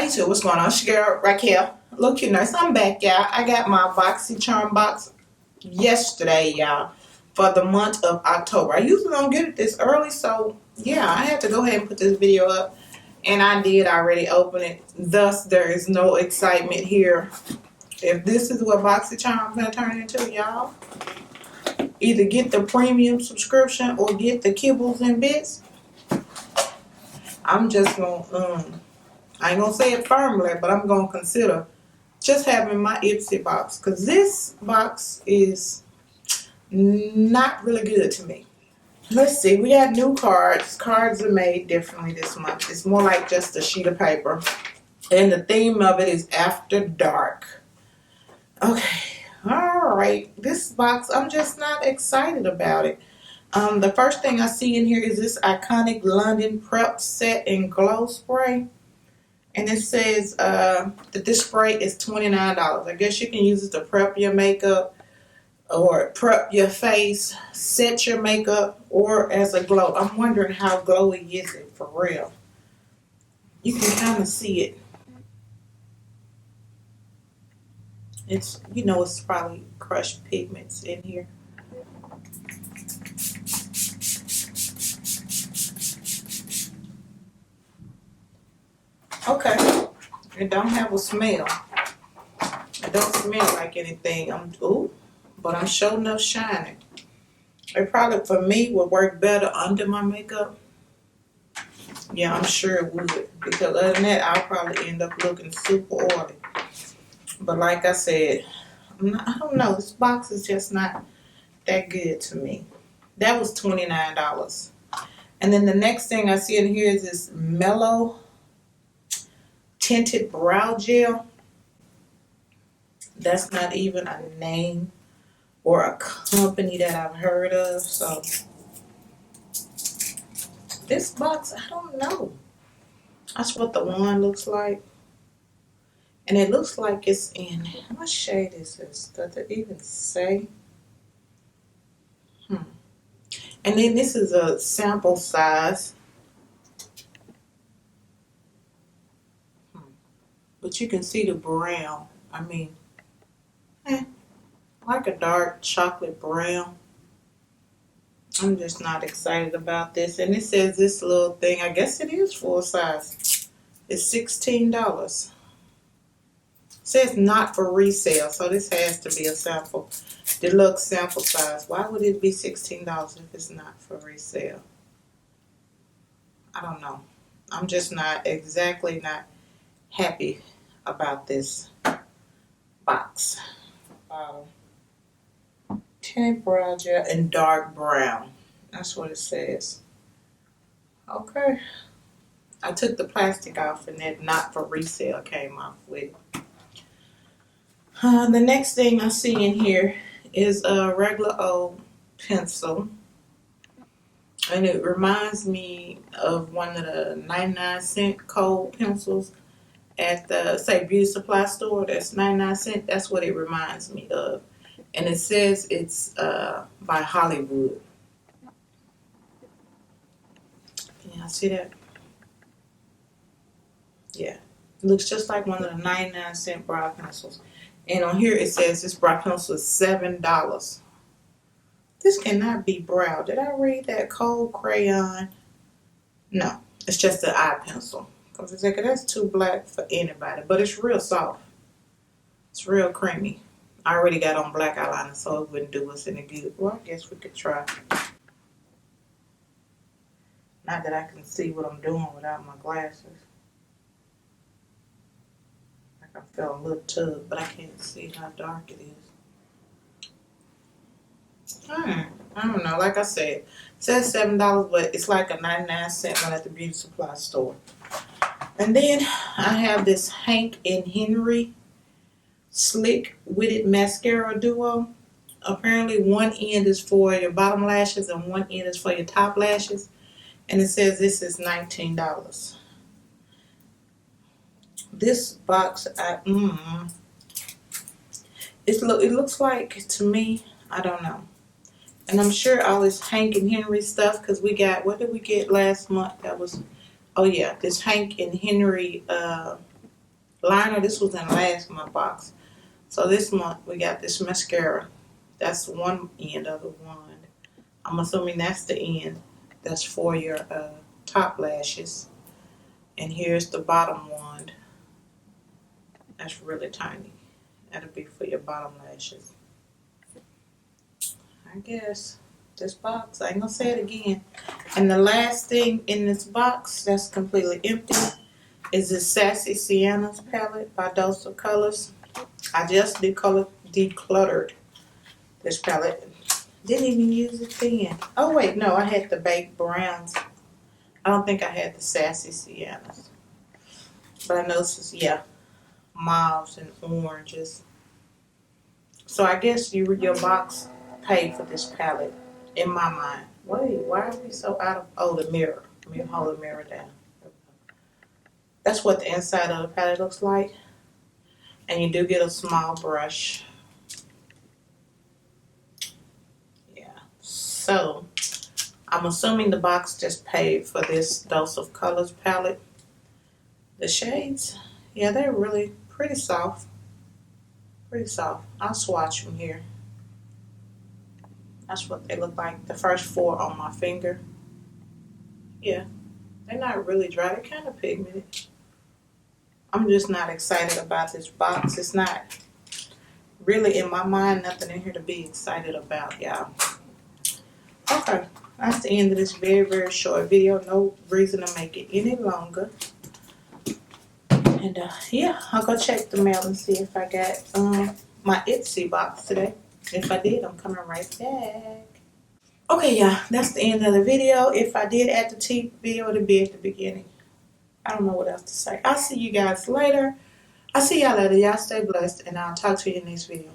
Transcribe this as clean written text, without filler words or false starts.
YouTube, what's going on? It's your girl, Raquel, Lilcutenurse. I'm back, y'all. I got my BoxyCharm box yesterday, y'all, for the month of October. I usually don't get it this early, so yeah, I had to go ahead and put this video up. And I did already open it. Thus, there is no excitement here. If this is what BoxyCharm is going to turn into, y'all, either get the premium subscription or get the kibbles and bits. I'm just going to, I ain't going to say it firmly, but I'm going to consider just having my Ipsy box. Because this box is not really good to me. Let's see. We got new cards. Cards are made differently this month. It's more like just a sheet of paper. And the theme of it is After Dark. Okay. Alright. This box, I'm just not excited about it. The first thing I see in here is this iconic London Prep Set and Glow Spray. And it says that this spray is $29. I guess you can use it to prep your makeup or prep your face, set your makeup, or as a glow. I'm wondering how glowy is it for real. You can kind of see it. It's, you know, it's probably crushed pigments in here. Okay, it don't have a smell. It don't smell like anything. But I'm sure enough shining. It probably for me would work better under my makeup. Yeah, I'm sure it would, because other than that, I'll probably end up looking super oily. But like I said, I don't know. This box is just not that good to me. That was $29. And then the next thing I see in here is this Mellow Tinted Brow Gel. That's not even a name or a company that I've heard of. So this box, I don't know. That's what the one looks like. And it looks like it's in, what shade is this? Does it even say? And then this is a sample size. But you can see the brown. I mean, like a dark chocolate brown. I'm just not excited about this. And it says this little thing, I guess it is full size. It's $16. It says not for resale, so this has to be a sample, deluxe sample size. Why would it be $16 if it's not for resale? I don't know. I'm just not happy about this box. Tinted brow gel in dark brown. That's what it says. Okay. I took the plastic off and that not for resale came off with it. The next thing I see in here is a regular old pencil. And it reminds me of one of the 99-cent cold pencils at the, say, beauty supply store. That's 99 cents. That's what it reminds me of. And it says it's by Hollywood. Can y'all see that? Yeah. It looks just like one of the 99-cent brow pencils. And on here it says this brow pencil is $7. This cannot be brow. Did I read that? Cold crayon? No. It's just an eye pencil. Because that's too black for anybody. But it's real soft. It's real creamy. I already got on black eyeliner, so it wouldn't do us any good. Well, I guess we could try. Not that I can see what I'm doing without my glasses. Like I felt a little tub, but I can't see how dark it is. I don't know. Like I said, it says $7, but it's like a 99-cent one at the beauty supply store. And then I have this Hank and Henry Slick Witted Mascara Duo. Apparently one end is for your bottom lashes and one end is for your top lashes. And it says this is $19. This box, it looks like, to me, I don't know. And I'm sure all this Hank and Henry stuff, because we got, what did we get last month? That was, oh yeah, this Hank and Henry liner. This was in last month box. So this month we got this mascara. That's one end of the wand. I'm assuming that's the end. That's for your top lashes. And here's the bottom wand. That's really tiny. That'll be for your bottom lashes. I guess this box, I ain't gonna say it again. And the last thing in this box that's completely empty is this Sassy Sienna's palette by Dose of Colors. I just decluttered this palette. Didn't even use it then. Oh wait, no, I had the baked browns. I don't think I had the Sassy Siennas. But I noticed, yeah, mauves and oranges. So I guess your box paid for this palette, in my mind. Wait, why are we so out of, oh, the mirror. Let me hold the mirror down. That's what the inside of the palette looks like. And you do get a small brush. Yeah. So, I'm assuming the box just paid for this Dose of Colors palette. The shades, yeah, they're really pretty soft. Pretty soft. I'll swatch them here. That's what they look like. The first 4 on my finger. Yeah, they're not really dry. They're kind of pigmented. I'm just not excited about this box. It's not really, in my mind, nothing in here to be excited about, y'all. Okay, that's the end of this very, very short video. No reason to make it any longer. And yeah, I'll go check the mail and see if I got my Ipsy box today. If I did, I'm coming right back. Okay, y'all, that's the end of the video. If I did add the tea video, it'll be at the beginning. I don't know what else to say. I'll see you guys later. I'll see y'all later. Y'all stay blessed, and I'll talk to you in the next video.